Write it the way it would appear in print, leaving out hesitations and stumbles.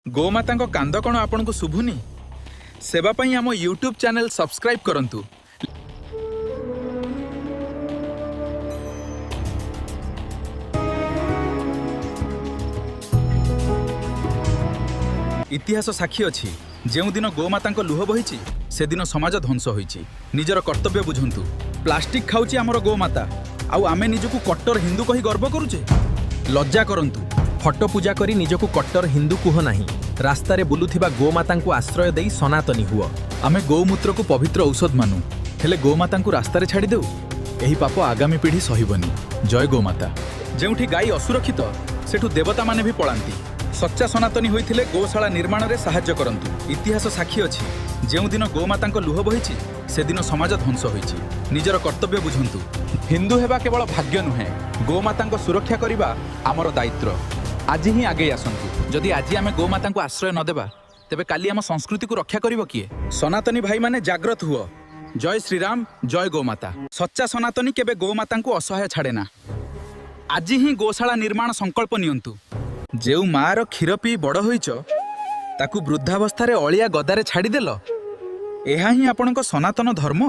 गोमाता कांद कौन आपन को शुभुनी सेवा पई आम यूट्यूब चैनल सब्सक्राइब करंतु। इतिहास साक्षी अच्छी जो दिन गोमाता लुह बही से दिन समाज ध्वंस होईची। निजर कर्तव्य बुझंतु। प्लास्टिक खाऊची आमर गोमाता आउ आमे निजकु कट्टर हिंदू कही गर्व करुचे। लज्जा करंतु। फटो पूजा करी निजकु कट्टर हिंदू कुह नाही। रास्तारे बुलुथिबा गोमातांकु आश्रय देई सनातनी हुआ। आमे गोमूत्र को पवित्र औषध मानु हेले गोमाता रास्तारे छाड़ी देउ एही पाप आगामी पीढ़ी सहिबनी। जय गोमाता। जेउठी गाई असुरक्षित सेठु देवता माने भी पळांती। सच्चा सनातनी होइथिले गोशाला निर्माण रे साहाय्य करंतु। इतिहास साक्षी अछि जो दिन गोमाता लुह बही से दिन समाज ध्वंस होईची। निजर कर्तव्य बुझंतु। हिंदू हेबा केवल भाग्य नुहे गोमाता सुरक्षा करिबा आमर दायित्व। आज ही आगे आसंतु। जदि आज आमे गोमाता को आश्रय न देबा तेबे काली आम संस्कृति को रक्षा करिवो किए। सनातनी भाई माने जागृत हुओ। जय श्रीराम जय गोमाता। सच्चा सनातनी केबे गोमाता को असहाय छाड़े ना। आज ही गोशाला निर्माण संकल्प नियंतु। जेउ मार क्षीर पी बड़ होइच ताकू वृद्धावस्था रे अलिया गदारे छाड़ी देल एहा ही आपणक सनातन धर्म।